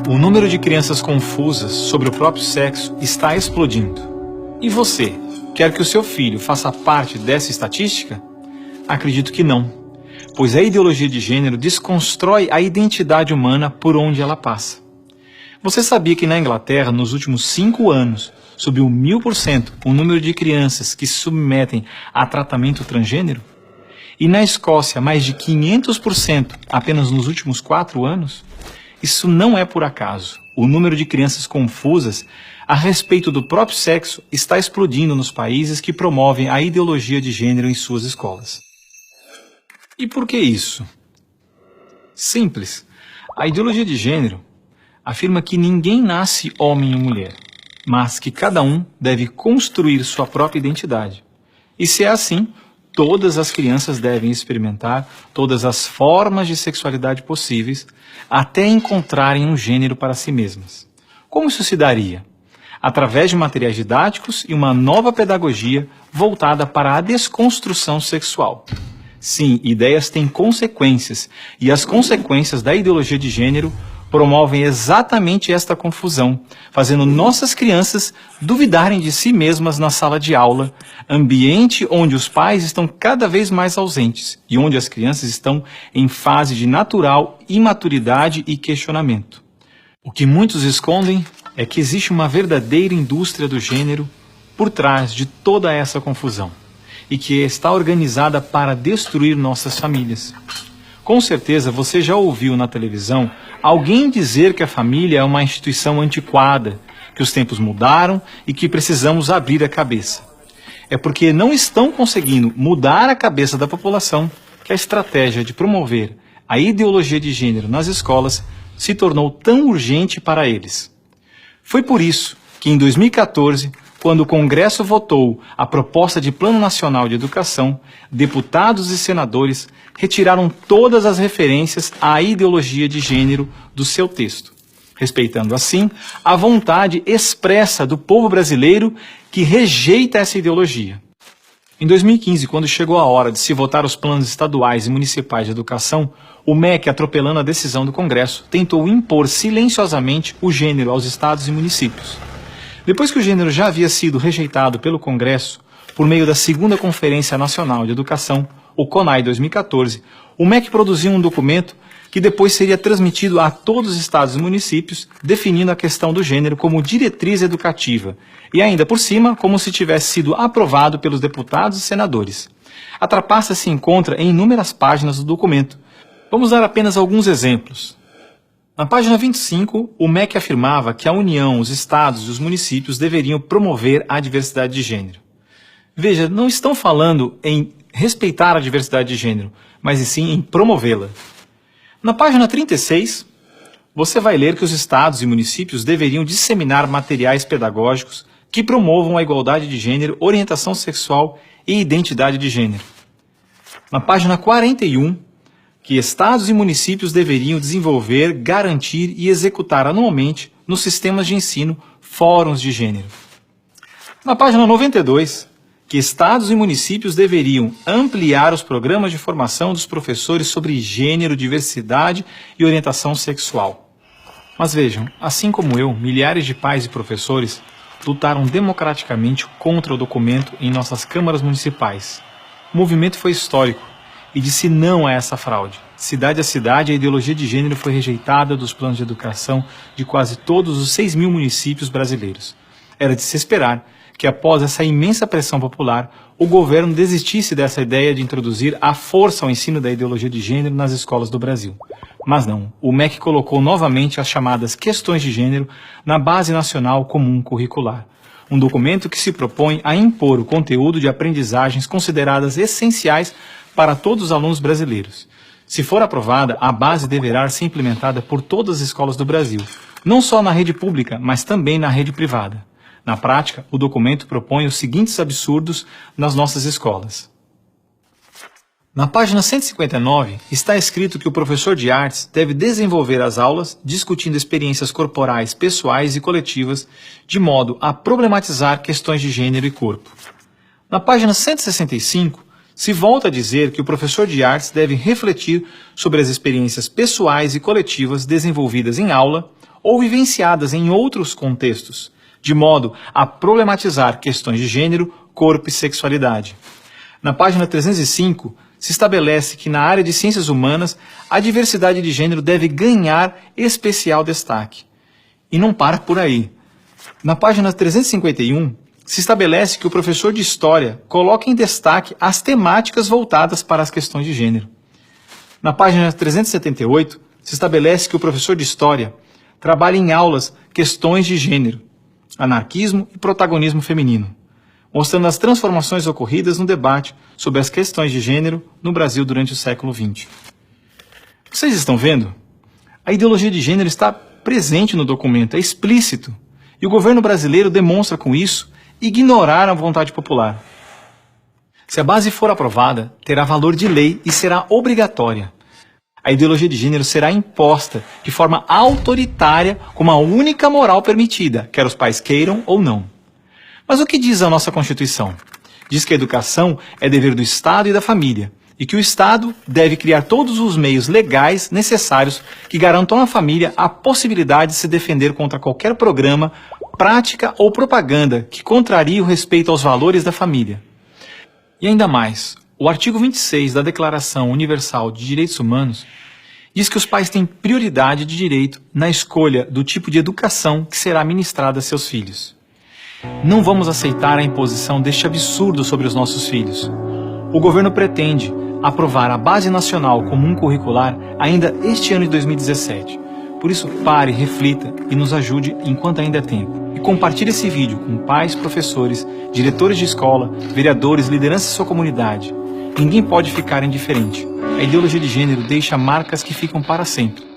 O número de crianças confusas sobre o próprio sexo está explodindo. E você, quer que o seu filho faça parte dessa estatística? Acredito que não, pois a ideologia de gênero desconstrói a identidade humana por onde ela passa. Você sabia que na Inglaterra, nos últimos 5 anos, subiu 1000% o número de crianças que se submetem a tratamento transgênero? E na Escócia, mais de 500% apenas nos últimos 4 anos? Isso não é por acaso. O número de crianças confusas a respeito do próprio sexo está explodindo nos países que promovem a ideologia de gênero em suas escolas. E por que isso? Simples. A ideologia de gênero afirma que ninguém nasce homem ou mulher, mas que cada um deve construir sua própria identidade. E se é assim, todas as crianças devem experimentar todas as formas de sexualidade possíveis até encontrarem um gênero para si mesmas. Como isso se daria? Através de materiais didáticos e uma nova pedagogia voltada para a desconstrução sexual. Sim, ideias têm consequências, e as consequências da ideologia de gênero promovem exatamente esta confusão, fazendo nossas crianças duvidarem de si mesmas na sala de aula, ambiente onde os pais estão cada vez mais ausentes e onde as crianças estão em fase de natural imaturidade e questionamento. O que muitos escondem é que existe uma verdadeira indústria do gênero por trás de toda essa confusão e que está organizada para destruir nossas famílias. Com certeza você já ouviu na televisão alguém dizer que a família é uma instituição antiquada, que os tempos mudaram e que precisamos abrir a cabeça. É porque não estão conseguindo mudar a cabeça da população que a estratégia de promover a ideologia de gênero nas escolas se tornou tão urgente para eles. Foi por isso que em 2014, quando o Congresso votou a proposta de Plano Nacional de Educação, deputados e senadores retiraram todas as referências à ideologia de gênero do seu texto, respeitando assim a vontade expressa do povo brasileiro que rejeita essa ideologia. Em 2015, quando chegou a hora de se votar os planos estaduais e municipais de educação, o MEC, atropelando a decisão do Congresso, tentou impor silenciosamente o gênero aos estados e municípios. Depois que o gênero já havia sido rejeitado pelo Congresso, por meio da segunda Conferência Nacional de Educação, o CONAE 2014, o MEC produziu um documento que depois seria transmitido a todos os estados e municípios, definindo a questão do gênero como diretriz educativa, e ainda por cima, como se tivesse sido aprovado pelos deputados e senadores. A trapaça se encontra em inúmeras páginas do documento. Vamos dar apenas alguns exemplos. Na página 25, o MEC afirmava que a União, os estados e os municípios deveriam promover a diversidade de gênero. Veja, não estão falando em respeitar a diversidade de gênero, mas sim em promovê-la. Na página 36, você vai ler que os estados e municípios deveriam disseminar materiais pedagógicos que promovam a igualdade de gênero, orientação sexual e identidade de gênero. Na página 41, que estados e municípios deveriam desenvolver, garantir e executar anualmente nos sistemas de ensino fóruns de gênero. Na página 92, que estados e municípios deveriam ampliar os programas de formação dos professores sobre gênero, diversidade e orientação sexual. Mas vejam, assim como eu, milhares de pais e professores lutaram democraticamente contra o documento em nossas câmaras municipais. O movimento foi histórico e disse não a essa fraude. Cidade a cidade, a ideologia de gênero foi rejeitada dos planos de educação de quase todos os 6.000 municípios brasileiros. Era de se esperar que após essa imensa pressão popular, o governo desistisse dessa ideia de introduzir à força o ensino da ideologia de gênero nas escolas do Brasil. Mas não, o MEC colocou novamente as chamadas questões de gênero na Base Nacional Comum Curricular, um documento que se propõe a impor o conteúdo de aprendizagens consideradas essenciais para todos os alunos brasileiros. Se for aprovada, a base deverá ser implementada por todas as escolas do Brasil, não só na rede pública, mas também na rede privada. Na prática, o documento propõe os seguintes absurdos nas nossas escolas. Na página 159, está escrito que o professor de artes deve desenvolver as aulas discutindo experiências corporais, pessoais e coletivas, de modo a problematizar questões de gênero e corpo. Na página 165, se volta a dizer que o professor de artes deve refletir sobre as experiências pessoais e coletivas desenvolvidas em aula ou vivenciadas em outros contextos, de modo a problematizar questões de gênero, corpo e sexualidade. Na página 305, se estabelece que na área de ciências humanas, a diversidade de gênero deve ganhar especial destaque. E não para por aí. Na página 351, se estabelece que o professor de História coloca em destaque as temáticas voltadas para as questões de gênero. Na página 378, se estabelece que o professor de História trabalha em aulas questões de gênero, anarquismo e protagonismo feminino, mostrando as transformações ocorridas no debate sobre as questões de gênero no Brasil durante o século XX. Vocês estão vendo? A ideologia de gênero está presente no documento, é explícito, e o governo brasileiro demonstra com isso ignorar a vontade popular. Se a base for aprovada, terá valor de lei e será obrigatória. A ideologia de gênero será imposta de forma autoritária como a única moral permitida, quer os pais queiram ou não. Mas o que diz a nossa Constituição? Diz que a educação é dever do Estado e da família, e que o Estado deve criar todos os meios legais necessários que garantam à família a possibilidade de se defender contra qualquer programa, prática ou propaganda que contrarie o respeito aos valores da família. E ainda mais, o artigo 26 da Declaração Universal de Direitos Humanos diz que os pais têm prioridade de direito na escolha do tipo de educação que será ministrada a seus filhos. Não vamos aceitar a imposição deste absurdo sobre os nossos filhos. O governo pretende aprovar a Base Nacional Comum Curricular ainda este ano de 2017. Por isso, pare, reflita e nos ajude enquanto ainda é tempo. E compartilhe esse vídeo com pais, professores, diretores de escola, vereadores, lideranças de sua comunidade. Ninguém pode ficar indiferente. A ideologia de gênero deixa marcas que ficam para sempre.